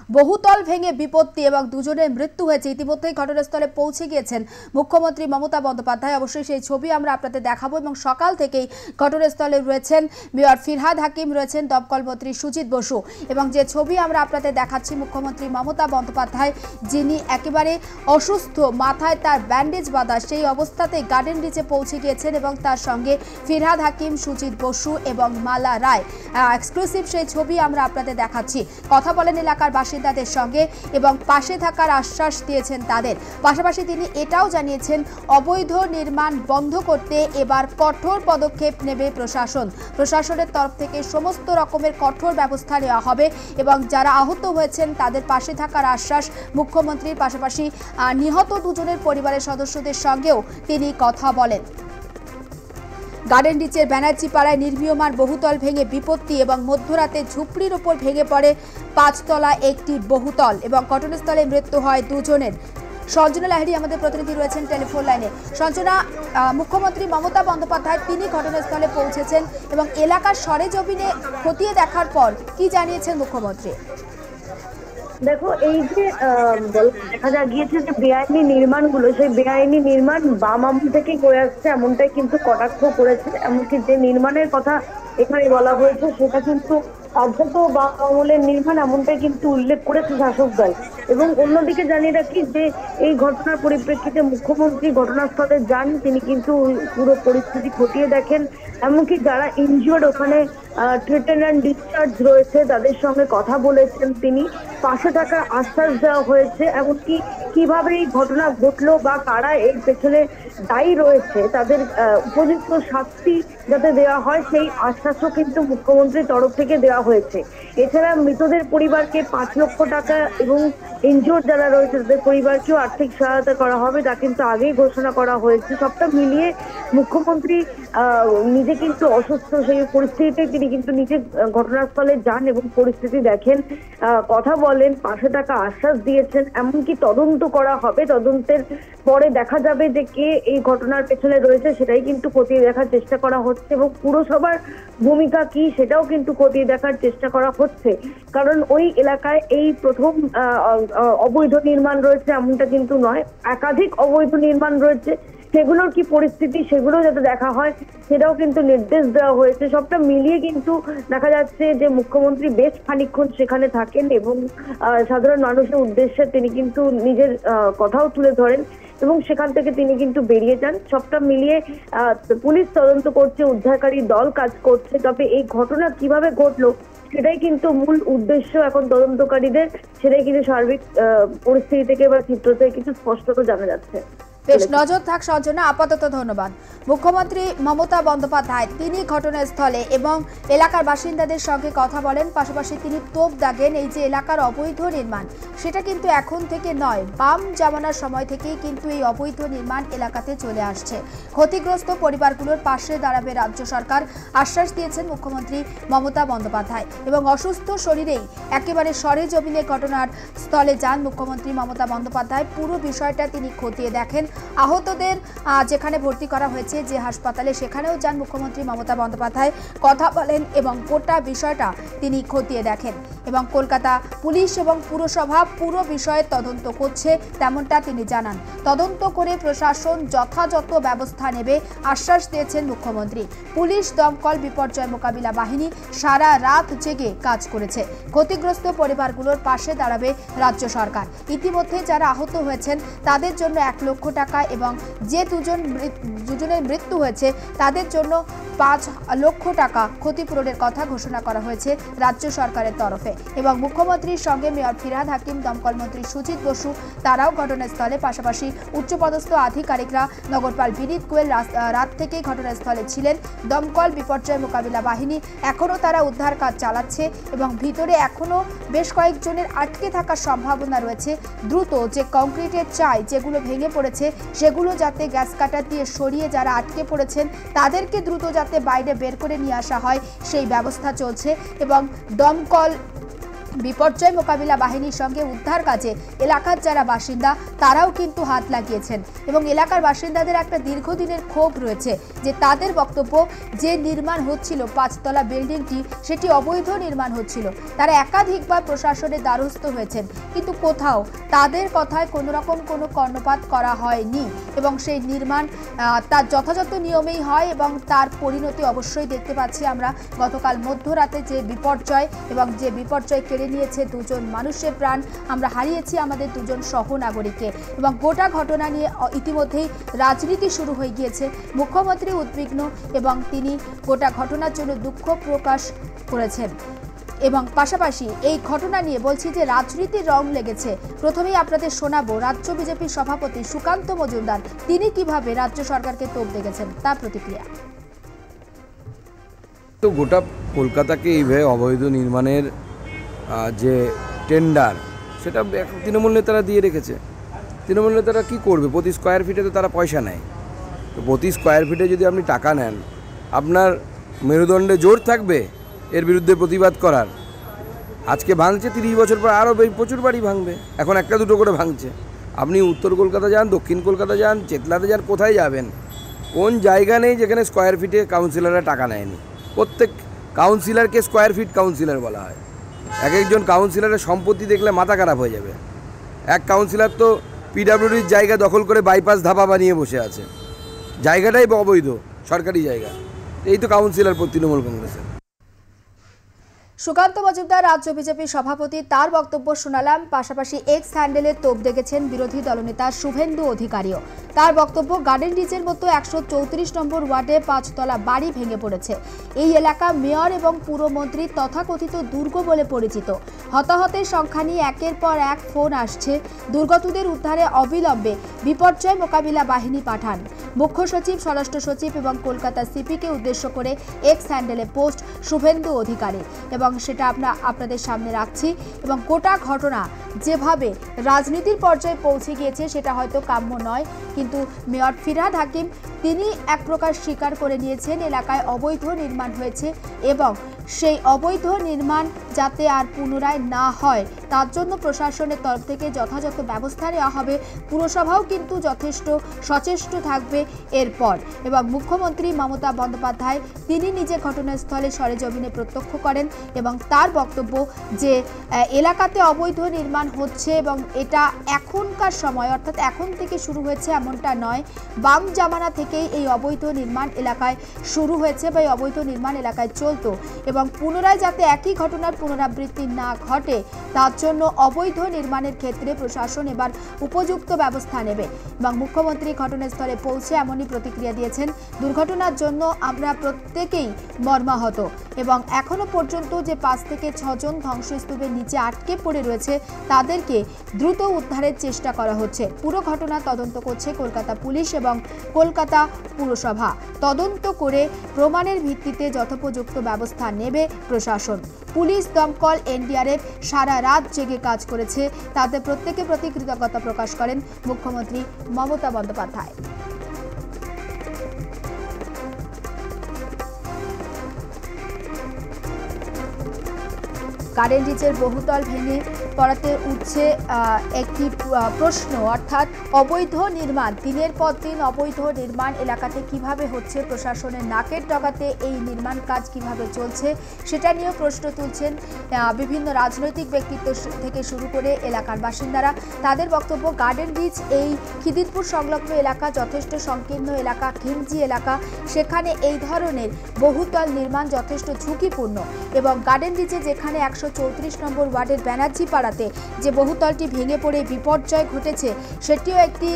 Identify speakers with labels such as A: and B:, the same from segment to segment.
A: বহুতল ভেঙে বিপত্তি এবং দুজনের মৃত্যু হয়েছে। ইতিমধ্যেই ঘটনাস্থলে পৌঁছে গিয়েছেন মুখ্যমন্ত্রী মমতা বন্দ্যোপাধ্যায়। অবশ্যই সেই ছবি আমরা আপনাদের দেখাবো এবং সকাল থেকেই ঘটনাস্থলে রয়েছেন মেয়র ফিরহাদ হাকিম, রয়েছেন দমকল মন্ত্রী সুজিত বসু এবং যে ছবি আমরা আপনাদের দেখাচ্ছি মুখ্যমন্ত্রী মমতা বন্দ্যোপাধ্যায় যিনি একেবারে অসুস্থ, মাথায় তার ব্যান্ডেজ বাঁধা, সেই অবস্থাতেই গার্ডেন রিচে পৌঁছে গিয়েছেন এবং তার সঙ্গে ফিরহাদ হাকিম, সুজিত বসু এবং মালা রায়। এক্সক্লুসিভ সেই ছবি আমরা আপনাদের দেখাচ্ছি। কথা বলেন এলাকার বাসিন্দাদের সঙ্গে এবং পাশে থাকার আশ্বাস দিয়েছেন তাদের। পাশাপাশি তিনি এটাও জানিয়েছেন অবৈধ নির্মাণ বন্ধ করতে এবার কঠোর পদক্ষেপ নেবে প্রশাসন। প্রশাসনের তরফ থেকে সমস্ত রকমের কঠোর ব্যবস্থা নেওয়া হবে এবং যারা আহত হয়েছেন তাদের পাশে থাকার আশ্বাস মুখ্যমন্ত্রীর। পাশাপাশি নিহত দুজনের পরিবারের সদস্যদের সঙ্গেও তিনি কথা বলেন। গার্ডেন রিচের ব্যানার্জি পাড়ায় নির্মীয়মান বহুতল ভেঙে বিপত্তি এবং মধ্যরাতে ঝুপড়ির ওপর ভেঙে পড়ে 5 তলা একটি বহুতল এবং ঘটনাস্থলে মৃত্যু হয় দুজনের। সঞ্জনা লাহিড়ী আমাদের প্রতিনিধি রয়েছেন টেলিফোন লাইনে। সঞ্জনা, মুখ্যমন্ত্রী মমতা বন্দ্যোপাধ্যায় তিনি ঘটনাস্থলে পৌঁছেছেন এবং এলাকার সরেজমিনে খতিয়ে দেখার পর কি জানিয়েছেন মুখ্যমন্ত্রী?
B: দেখো, এই যে দেখা গিয়েছে যে বেআইনি নির্মাণগুলো, সেই বেআইনি নির্মাণ বাম আমল থেকে করে আসছে এমনটাই কিন্তু কটাক্ষ করেছে। এমনকি যে নির্মাণের কথা এখানে বলা হয়েছে সেটা কিন্তু অজ্ঞাত বাম আমলের নির্মাণ এমনটাই কিন্তু উল্লেখ করেছে শাসক দল। এবং অন্যদিকে জানিয়ে রাখি যে এই ঘটনার পরিপ্রেক্ষিতে মুখ্যমন্ত্রী ঘটনাস্থলে যান, তিনি কিন্তু পুরো পরিস্থিতি খতিয়ে দেখেন। এমনকি যারা ইনজিওর্ড ওখানে ট্রিটেড অ্যান্ড ডিসচার্জ রয়েছে তাদের সঙ্গে কথা বলেছেন তিনি। পাশে থাকার আশ্বাস দেওয়া হয়েছে। এমনকি কিভাবে এই ঘটনা ঘটলো বা কারা এর পেছনে দায়ী রয়েছে তাদের উপযুক্ত শাস্তি যাতে দেওয়া হয় সেই আশ্বাসও কিন্তু মুখ্যমন্ত্রীর তরফ থেকে দেওয়া হয়েছে। এছাড়া মৃতদের পরিবারকে 5 লক্ষ টাকা এবং ইনজিওর্ড যারা রয়েছে তাদের পরিবারকেও আর্থিক সহায়তা করা হবে, তা কিন্তু আগেই ঘোষণা করা হয়েছে। সবটা মিলিয়ে মুখ্যমন্ত্রী নিজে কিন্তু অসুস্থ, সেই পরিস্থিতিতে তিনি কিন্তু নিজে ঘটনাস্থলে যান এবং পরিস্থিতি দেখেন, কথা বলেন, পাশে থাকা আশ্বাস দিয়েছেন। এমনকি তদন্ত করা হবে, তদন্তের পরে দেখা যাবে যে কে এই ঘটনার পেছনে রয়েছে সেটাই কিন্তু খতিয়ে দেখার চেষ্টা করা হচ্ছে এবং পুরসভার ভূমিকা কি সেটাও কিন্তু খতিয়ে দেখার চেষ্টা করা হচ্ছে। কারণ ওই এলাকায় এই প্রথম অবৈধ নির্মাণ রয়েছে এমনটা কিন্তু নয়, একাধিক অবৈধ নির্মাণ রয়েছে। সেগুলোর কি পরিস্থিতি সেগুলো যাতে দেখা হয় সেটাও কিন্তু নির্দেশ দেওয়া হয়েছে। সবটা মিলিয়ে কিন্তু দেখা যাচ্ছে যে মুখ্যমন্ত্রী বেশ খানিকক্ষণ সেখানে থাকেন এবং সাধারণ মানুষের উদ্দেশ্যে তিনি কিন্তু নিজের কথাও তুলে ধরেন এবং সেখান থেকে তিনি কিন্তু বেরিয়ে যান। সবটা মিলিয়ে পুলিশ তদন্ত করছে, উদ্ধারকারী দল কাজ করছে। তবে এই ঘটনা কিভাবে ঘটলো সেটাই কিন্তু মূল উদ্দেশ্য এখন তদন্তকারীদের, সেটাই কিন্তু সার্বিক পরিস্থিতি থেকে বা চিত্র থেকে কিছু স্পষ্টত জানা যাচ্ছে।
A: বেশ, নজর থাক সঞ্জনা, আপাতত ধন্যবাদ। মুখ্যমন্ত্রী মমতা বন্দ্যোপাধ্যায় তিনি ঘটনাস্থলে এবং এলাকার বাসিন্দাদের সঙ্গে কথা বলেন। পাশাপাশি তিনি তোপ দাগেন এই যে এলাকার অবৈধ নির্মাণ সেটা কিন্তু এখন থেকে নয়, বাম জামানার সময় থেকেই কিন্তু এই অবৈধ নির্মাণ এলাকাতে চলে আসছে। ক্ষতিগ্রস্ত পরিবারগুলোর পাশে দাঁড়াবে রাজ্য সরকার, আশ্বাস দিয়েছেন মুখ্যমন্ত্রী মমতা বন্দ্যোপাধ্যায় এবং অসুস্থ শরীরেই একেবারে সরেজমিনে ঘটনার স্থলে যান মুখ্যমন্ত্রী মমতা বন্দ্যোপাধ্যায়। পুরো বিষয়টা তিনি খতিয়ে দেখেন। আহতদের যেখানে ভর্তি করা হয়েছে যে হাসপাতালে সেখানেও যান মুখ্যমন্ত্রী মমতা বন্দ্যোপাধ্যায়, কথা বলেন এবং গোটা বিষয়টা তিনি খতিয়ে দেখেন এবং কলকাতা পুলিশ এবং পুরসভা পুরো বিষয়ে তদন্ত করছে তেমনটা তিনি জানান। তদন্ত করে প্রশাসন যথাযথ ব্যবস্থা নেবে আশ্বাস দিয়েছেন মুখ্যমন্ত্রী। পুলিশ, দমকল, বিপর্যয় মোকাবিলা বাহিনী সারা রাত জেগে কাজ করেছে। ক্ষতিগ্রস্ত পরিবারগুলোর পাশে দাঁড়াবে রাজ্য সরকার। ইতিমধ্যে যারা আহত হয়েছেন তাদের জন্য 1 লক্ষ টাকা এবং যে দুজনের মৃত্যু হয়েছে তাদের জন্য 5 লক্ষ টাকা ক্ষতিপূরণের কথা ঘোষণা করা হয়েছে রাজ্য সরকারের তরফে এবং মুখ্যমন্ত্রীর সঙ্গে মেয়র ফিরহাদ হাকিম, দমকল মন্ত্রী সুজিত বসু তারাও ঘটনাস্থলে। পাশাপাশি উচ্চপদস্থ আধিকারিকরা, নগরপাল বিনীত গোয়েল রাত থেকেই ঘটনাস্থলে ছিলেন। দমকল, বিপর্যয় মোকাবিলা বাহিনী এখনও তারা উদ্ধার কাজ চালাচ্ছে এবং ভিতরে এখনও বেশ কয়েকজনের আটকে থাকার সম্ভাবনা রয়েছে। দ্রুত যে কংক্রিটের চাই যেগুলো ভেঙে পড়েছে সেগুলো যাতে গ্যাস কাটার দিয়ে সরিয়ে যারা আটকে পড়েছেন তাদেরকে দ্রুত যাতে বাইরে বের করে নিয়ে আসা হয় সেই ব্যবস্থা চলছে এবং দমকল বিপর্যয় মোকাবিলা বাহিনীর সঙ্গে উদ্ধার কাজে এলাকার যারা বাসিন্দা তারাও কিন্তু হাত লাগিয়েছেন এবং এলাকার বাসিন্দাদের একটা দীর্ঘদিনের ক্ষোভ রয়েছে যে তাদের বক্তব্য যে নির্মাণ হচ্ছিল 5তলা বিল্ডিংটি সেটি অবৈধ নির্মাণ হচ্ছিল। তারা একাধিকবার প্রশাসনের দ্বারস্থ হয়েছেন কিন্তু কোথাও তাদের কথায় কোনো রকম কোনো কর্ণপাত করা হয়নি এবং সেই নির্মাণ তার যথাযথ নিয়মেই হয় এবং তার পরিণতি অবশ্যই দেখতে পাচ্ছি আমরা। গতকাল মধ্যরাতে যে বিপর্যয় এবং যে বিপর্যয় কেড়ে নিয়েছে দুজন মানুষের প্রাণ, আমরা হারিয়েছি আমাদের দুজন সহনাগরিককে এবং গোটা ঘটনা নিয়ে ইতিমধ্যেই রাজনীতি শুরু হয়ে গিয়েছে। মুখ্যমন্ত্রী উদ্বিগ্ন এবং তিনি গোটা ঘটনার জন্য দুঃখ প্রকাশ করেছেন এবং পাশাপাশি এই ঘটনা নিয়ে বলছি যে রাজনীতির রং লেগেছে। প্রথমেই আপনাদের শোনাবো রাজ্য বিজেপির সভাপতি সুকান্ত মজুমদার তিনি কিভাবে রাজ্য সরকারকে তোপ দেখেছেন তার প্রতিক্রিয়া।
C: তো গোটা কলকাতাকে এইভাবে অবৈধ নির্মাণের যে টেন্ডার সেটা তৃণমূল নেতারা দিয়ে রেখেছে। তৃণমূল নেতারা কী করবে? প্রতি স্কোয়ার ফিটে তো তারা পয়সা নেয়। তো প্রতি স্কোয়ার ফিটে যদি আপনি টাকা নেন, আপনার মেরুদণ্ডে জোর থাকবে এর বিরুদ্ধে প্রতিবাদ করার। আজকে ভাঙছে, 30 বছর পর আরও প্রচুর বাড়ি ভাঙবে। এখন একটা দুটো করে ভাঙছে। আপনি উত্তর কলকাতা যান, দক্ষিণ কলকাতা যান, চেতলাতে যান, কোথায় যাবেন? কোন জায়গা নেই যেখানে স্কোয়ার ফিটে কাউন্সিলররা টাকা নেয়নি? প্রত্যেক কাউন্সিলরকে স্কোয়ার ফিট কাউন্সিলর বলা হয়। এক একজন কাউন্সিলরের সম্পত্তি দেখলে মাথা খারাপ হয়ে যাবে। এক কাউন্সিলর তো পিডাব্লিউডির জায়গা দখল করে বাইপাস ধাবা বানিয়ে বসে আছে। জায়গাটাই অবৈধ, সরকারি জায়গা। এই তো কাউন্সিলর তৃণমূল কংগ্রেসের।
A: সুকান্ত মজুমদার রাজ্য বিজেপির সভাপতি, তার বক্তব্য শোনালাম। পাশাপাশি এক্স হ্যান্ডেলে তোপ দেখেছেন বিরোধী দলনেতা শুভেন্দু অধিকারীও। তার বক্তব্য গার্ডেন রিচের মতো 134 নম্বর ওয়ার্ডে 5তলা বাড়ি ভেঙে পড়েছে। এই এলাকা মেয়র এবং পুরমন্ত্রী তথাকথিত দুর্গ বলে পরিচিত। হতাহতের সংখ্যা নিয়ে একের পর এক ফোন আসছে। দুর্গতদের উদ্ধারে অবিলম্বে বিপর্যয় মোকাবিলা বাহিনী পাঠান। মুখ্য সচিব, স্বরাষ্ট্র সচিব এবং কলকাতা সিপিকে উদ্দেশ্য করে এক্স হ্যান্ডেলে পোস্ট শুভেন্দু অধিকারী এবং সেটা আপনাদের সামনে রাখছি। এবং গোটা ঘটনা যেভাবে রাজনীতির পর্যায়ে পৌঁছে গিয়েছে সেটা হয়তো কাম্য নয়, কিন্তু মেয়র ফিরহাদ হাকিম তিনি এক প্রকার স্বীকার করে নিয়েছেন এলাকায় অবৈধ নির্মাণ হয়েছে এবং সেই অবৈধ নির্মাণ যাতে আর পুনরায় না হয় তার জন্য প্রশাসনের তরফ থেকে যথাযথ ব্যবস্থা নেওয়া হবে। পুরসভাও কিন্তু যথেষ্ট সচেষ্ট থাকবে এরপর। এবং মুখ্যমন্ত্রী মমতা বন্দ্যোপাধ্যায় তিনি নিজে ঘটনাস্থলে সরেজমিনে প্রত্যক্ষ করেন এবং তার বক্তব্য যে এলাকাতে অবৈধ নির্মাণ হচ্ছে এবং এটা এখনকার সময় অর্থাৎ এখন থেকে শুরু হয়েছে এমনটা নয়। বাম জামানা থেকেই এই অবৈধ নির্মাণ এলাকায় শুরু হয়েছে বা এই অবৈধ নির্মাণ এলাকায় চলতো এবং পুনরায় যাতে একই ঘটনার পুনরাবৃত্তি না ঘটে তার জন্য অবৈধ নির্মাণের ক্ষেত্রে প্রশাসন এবার উপযুক্ত ব্যবস্থা নেবে। এবং মুখ্যমন্ত্রী ঘটনাস্থলে পৌঁছে এমনই প্রতিক্রিয়া দিয়েছেন, দুর্ঘটনার জন্য আমরা প্রত্যেকেই মর্মাহত এবং এখনো পর্যন্ত যে 5 থেকে 6 জন ধ্বংসস্তূপের নিচে আটকে পড়ে রয়েছে তাদেরকে দ্রুত উদ্ধারের চেষ্টা করা হচ্ছে। পুরো ঘটনা তদন্ত করছে কলকাতা পুলিশ এবং কলকাতা পুরসভা। তদন্ত করে প্রমাণের ভিত্তিতে যথোপযুক্ত ব্যবস্থা নেবে প্রশাসন। পুলিশ, দমকল, এনডিআরএফ সারা রাত জেগে কাজ করেছে। তাদের প্রত্যেকে প্রতি কৃতজ্ঞতা প্রকাশ করেন মুখ্যমন্ত্রী মমতা বন্দ্যোপাধ্যায়। গার্ডেন রিচের বহুতল ভেঙে পড়াতে উঠছে একটি প্রশ্ন, অর্থাৎ অবৈধ নির্মাণ। দিনের পর দিন অবৈধ নির্মাণ এলাকাতে কিভাবে হচ্ছে, প্রশাসনের নাকের ডগাতে এই নির্মাণ কাজ কিভাবে চলছে সেটা নিয়েও প্রশ্ন তুলছেন বিভিন্ন রাজনৈতিক ব্যক্তিত্ব থেকে শুরু করে এলাকার বাসিন্দারা। তাদের বক্তব্য গার্ডেন রিচ এই খিদিরপুর সংলগ্ন এলাকা যথেষ্ট সংকীর্ণ এলাকা, ঘিঞ্জি এলাকা, সেখানে এই ধরনের বহুতল নির্মাণ যথেষ্ট ঝুঁকিপূর্ণ এবং গার্ডেন রিচে যেখানে 134 নম্বর ওয়ার্ডের ব্যানার্জি পাড়াতে যে বহুতলটি ভেঙে পড়ে বিপর্যয় ঘটেছে সেটিও একটি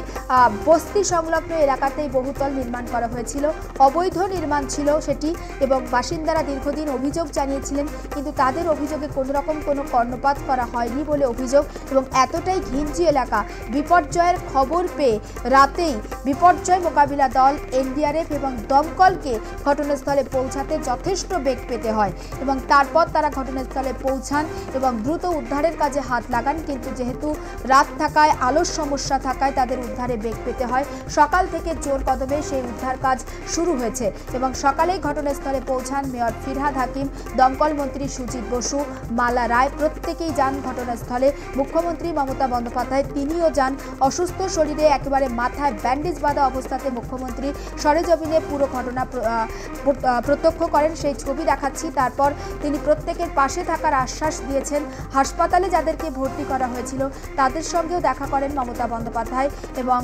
A: বস্তি সংলগ্ন এলাকাতেই বহুতল নির্মাণ করা হয়েছিল। অবৈধ নির্মাণ ছিল সেটি এবং বাসিন্দারা দীর্ঘদিন অভিযোগ জানিয়েছিলেন কিন্তু তাদের অভিযোগে কোনো রকম কোনো কর্ণপাত করা হয়নি বলে অভিযোগ। এবং এতটাই ঘিঞ্জি এলাকা, বিপর্যয়ের খবর পেয়ে রাতেই বিপর্যয় মোকাবিলা দল, এনডিআরএফ এবং দমকলকে ঘটনাস্থলে পৌঁছাতে যথেষ্ট বেগ পেতে হয় এবং তারপর তারা ঘটনাস্থলে পৌঁছান এবং দ্রুত উদ্ধারের কাজে কাজে হাত লাগান, কিন্তু যেহেতু রাত থাকায় আলোর সমস্যা থাকায় তাদের উদ্ধারে বেগ পেতে হয়। সকাল থেকে জোর কদমে সেই উদ্ধার কাজ শুরু হয়েছে এবং সকালেই ঘটনাস্থলে পৌঁছান মেয়র ফিরহাদ হাকিম, দমকল মন্ত্রী সুজিত বসু, মালা রায়, প্রত্যেকেই যান ঘটনাস্থলে। মুখ্যমন্ত্রী মমতা বন্দ্যোপাধ্যায় তিনিও যান। অসুস্থ শরীরে একেবারে মাথায় ব্যান্ডেজ বাঁধা অবস্থাতে মুখ্যমন্ত্রী সরেজমিনে পুরো ঘটনা প্রত্যক্ষ করেন, সেই ছবি দেখাচ্ছি। তারপর তিনি প্রত্যেকের পাশে থাকার আশ্বাস দিয়েছেন। হাসপাতালে যাদেরকে ভর্তি করা হয়েছিল তাদের সঙ্গেও দেখা করেন মমতা বন্দ্যোপাধ্যায় এবং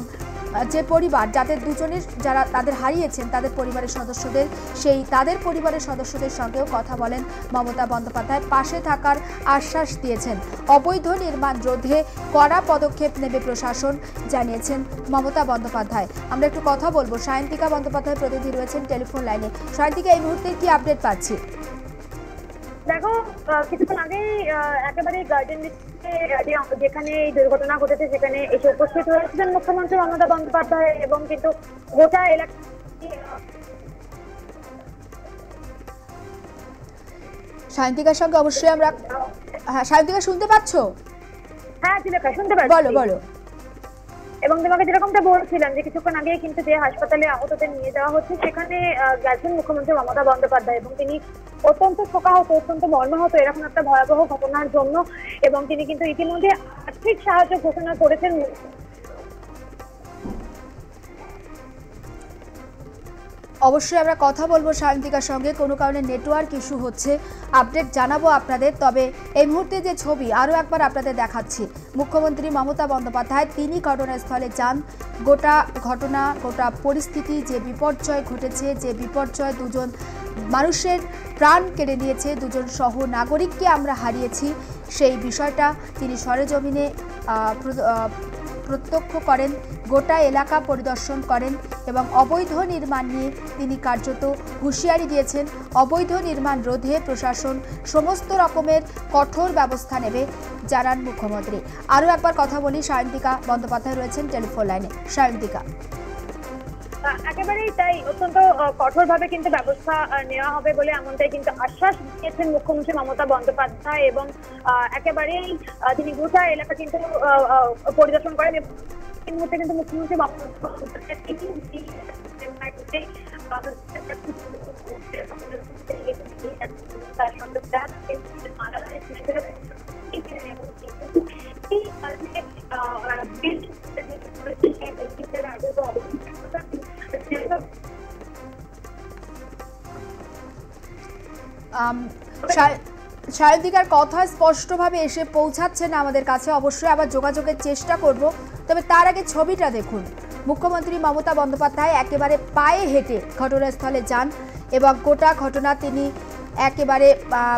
A: যে পরিবার যাদের দুজনের যারা তাদের হারিয়েছেন তাদের পরিবারের সদস্যদের সঙ্গেও কথা বলেন মমতা বন্দ্যোপাধ্যায়, পাশে থাকার আশ্বাস দিয়েছেন। অবৈধ নির্মাণ রোধে কড়া পদক্ষেপ নেবে প্রশাসন, জানিয়েছেন মমতা বন্দ্যোপাধ্যায়। আমরা একটু কথা বলবো, সায়ন্তিকা বন্দ্যোপাধ্যায় প্রতিনিধি রয়েছেন টেলিফোন লাইনে। সায়ন্তিকা, এই মুহূর্তে কি আপডেট পাচ্ছি?
B: দেখো, কিছুক্ষণ আগেই একেবারে গার্ডেন যেখানে এই দুর্ঘটনা ঘটেছে সেখানে এসে উপস্থিত হয়েছিলেন মুখ্যমন্ত্রী মমতা বন্দ্যোপাধ্যায় এবং কিন্তু গোটা এলাকা।
A: সায়ন্তিকার সঙ্গে অবশ্যই আমরা, হ্যাঁ সায়ন্তিকা শুনতে পাচ্ছ?
B: হ্যাঁ তিলকা, শুনতে পাচ্ছি।
A: বলো বলো।
B: এবং তোমাকে যেরকমটা বলছিলাম যে কিছুক্ষণ আগে কিন্তু যে হাসপাতালে আহতদের নিয়ে যাওয়া হচ্ছে সেখানে গেছেন মুখ্যমন্ত্রী মমতা বন্দ্যোপাধ্যায় এবং তিনি অত্যন্ত শোকাহত, অত্যন্ত মর্মাহত এরকম একটা ভয়াবহ ঘটনার জন্য, এবং তিনি কিন্তু ইতিমধ্যে আর্থিক সাহায্য ঘোষণা করেছেন।
A: অবশ্যই আমরা কথা বলবো সায়ন্তিকার সঙ্গে, কোনো কারণে নেটওয়ার্ক ইস্যু হচ্ছে, আপডেট জানাবো আপনাদের। তবে এই মুহূর্তে যে ছবি আরও একবার আপনাদের দেখাচ্ছি, মুখ্যমন্ত্রী মমতা বন্দ্যোপাধ্যায় তিনি ঘটনাস্থলে যান। গোটা পরিস্থিতি, যে বিপর্যয় ঘটেছে, যে বিপর্যয় দুজন মানুষের প্রাণ কেড়ে নিয়েছে, দুজন সহ নাগরিককে আমরা হারিয়েছি, সেই বিষয়টা তিনি সরেজমিনে প্রত্যক্ষ করেন, গোটা এলাকা পরিদর্শন করেন এবং অবৈধ নির্মাণ নিয়ে তিনি কার্যত হুঁশিয়ারি দিয়েছেন। অবৈধ নির্মাণ রোধে প্রশাসন সমস্ত রকমের কঠোর ব্যবস্থা নেবে, জানান মুখ্যমন্ত্রী। আরও একবার কথা বলি, সায়ন্তিকা বন্দ্যোপাধ্যায় রয়েছেন টেলিফোন লাইনে। সায়ন্তিকা,
B: একেবারেই তাই, অত্যন্ত কঠোরভাবে কিন্তু ব্যবস্থা নেওয়া হবে বলে এমনটাই কিন্তু আশ্বাস দিয়েছেন মুখ্যমন্ত্রী মমতা বন্দ্যোপাধ্যায় এবং একেবারেই তিনি গোটা এলাকা কিন্তু পরিদর্শন করেন। এই মুহূর্তে কিন্তু মুখ্যমন্ত্রী মমতা
A: সায়ন্তিকার কথা স্পষ্টভাবে এসে পৌঁছাচ্ছে না আমাদের কাছে, অবশ্যই আবার যোগাযোগের চেষ্টা করব। তবে তার আগে ছবিটা দেখুন, মুখ্যমন্ত্রী মমতা বন্দ্যোপাধ্যায় একেবারে পায়ে হেঁটে ঘটনাস্থলে যান এবং গোটা ঘটনা তিনি একেবারে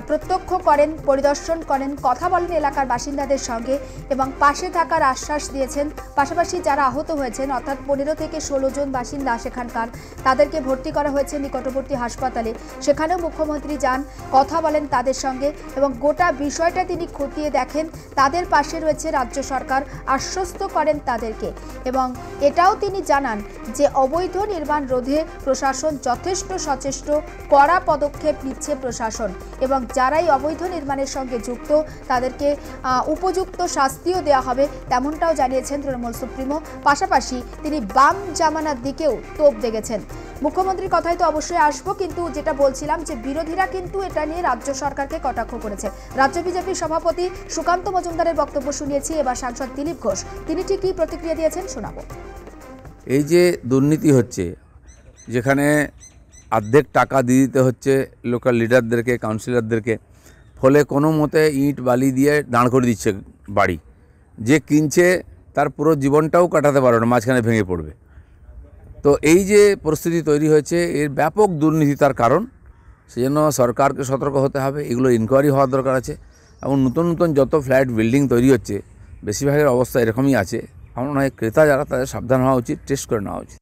A: প্রত্যক্ষ করেন, পরিদর্শন করেন, কথা বলেন এলাকার বাসিন্দাদের সঙ্গে এবং পাশে থাকার আশ্বাস দিয়েছেন। পাশাপাশি যারা আহত হয়েছেন, অর্থাৎ 15 থেকে 16 জন বাসিন্দা সেখানকার, তাদেরকে ভর্তি করা হয়েছে নিকটবর্তী হাসপাতালে, সেখানেও মুখ্যমন্ত্রী যান, কথা বলেন তাদের সঙ্গে এবং গোটা বিষয়টা তিনি খতিয়ে দেখেন। তাদের পাশে রয়েছে রাজ্য সরকার, আশ্বস্ত করেন তাদেরকে এবং এটাও তিনি জানান যে অবৈধ নির্মাণ রোধে প্রশাসন যথেষ্ট সচেষ্ট, কড়া পদক্ষেপ নিচ্ছে প্রশাসন এবং যারাই অবৈধ নির্মাণের সঙ্গে যুক্ত তাদেরকে উপযুক্ত শাস্তিও দেওয়া হবে, তেমনটাও জানিয়েছেন তৃণমূল সুপ্রিমো। পাশাপাশি তিনি বাম জামানার দিকেও তোপ দেখেছেন। মুখ্যমন্ত্রীর কথাই তো অবশ্যই আসবো, কিন্তু যেটা বলছিলাম যে বিরোধীরা কিন্তু এটা নিয়ে রাজ্য সরকারকে কটাক্ষ করেছে। রাজ্য বিজেপির সভাপতি সুকান্ত মজুমদারের বক্তব্য শুনিয়েছি, এবার সাংসদ দিলীপ ঘোষ তিনি ঠিক কী প্রতিক্রিয়া দিয়েছেন শোনাবো।
C: এই যে দুর্নীতি হচ্ছে, যেখানে অর্ধেক টাকা দিয়ে দিতে হচ্ছে লোকাল লিডারদেরকে, কাউন্সিলরদেরকে, ফলে কোনো মতে ইট বালি দিয়ে দাঁড় করে দিচ্ছে বাড়ি, যে কিনছে তার পুরো জীবনটাও কাটাতে পারবে না, মাঝখানে ভেঙে পড়বে। তো এই যে পরিস্থিতি তৈরি হয়েছে, এর ব্যাপক দুর্নীতি তার কারণ, সেজন্য সরকারকে সতর্ক হতে হবে, এগুলো ইনকোয়ারি হওয়ার দরকার আছে। এবং নতুন নতুন যত ফ্ল্যাট বিল্ডিং তৈরি হচ্ছে বেশিরভাগের অবস্থা এরকমই আছে। আমার মনে হয় ক্রেতা যারা তাদের সাবধান হওয়া উচিত, টেস্ট করে নেওয়া উচিত।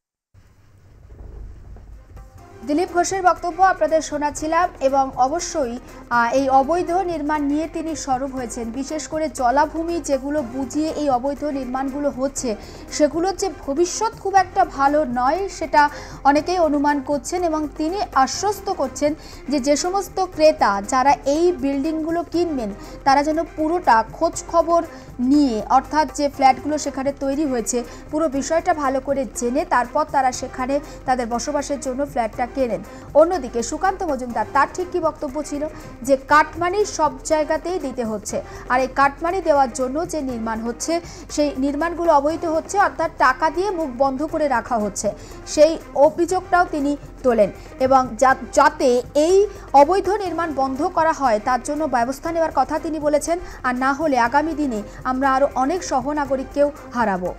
A: দিলীপ ঘোষের বক্তব্য আপনাদের শোনাচ্ছিলাম এবং অবশ্যই এই অবৈধ নির্মাণ নিয়ে তিনি সরব হয়েছেন। বিশেষ করে জলাভূমি যেগুলো বুঝিয়ে এই অবৈধ নির্মাণগুলো হচ্ছে সেগুলোর যে ভবিষ্যৎ খুব একটা ভালো নয় সেটা অনেকেই অনুমান করছেন এবং তিনি আশ্বস্ত করছেন যে সমস্ত ক্রেতা যারা এই বিল্ডিংগুলো কিনবেন তারা যেন পুরোটা খোঁজ খবর নিয়ে, অর্থাৎ যে ফ্ল্যাটগুলো সেখানে তৈরি হয়েছে পুরো বিষয়টা ভালো করে জেনে তারপর তারা সেখানে তাদের বসবাসের জন্য ফ্ল্যাটটা কেনেন। অন্যদিকে সুকান্ত মজুমদার তার ঠিক কি বক্তব্য ছিল যে কাটমানি সব জায়গাতেই দিতে হচ্ছে, আর এই কাটমানি দেওয়ার জন্য যে নির্মাণ হচ্ছে সেই নির্মাণগুলো অবৈধ হচ্ছে, অর্থাৎ টাকা দিয়ে মুখ বন্ধ করে রাখা হচ্ছে, সেই অভিযোগটাও তিনি তোলেন এবং যাতে এই অবৈধ নির্মাণ বন্ধ করা হয় তার জন্য ব্যবস্থা নেওয়ার কথা তিনি বলেছেন। আর না হলে আগামী দিনে আমরা আরও অনেক সহনাগরিককেও হারাবো।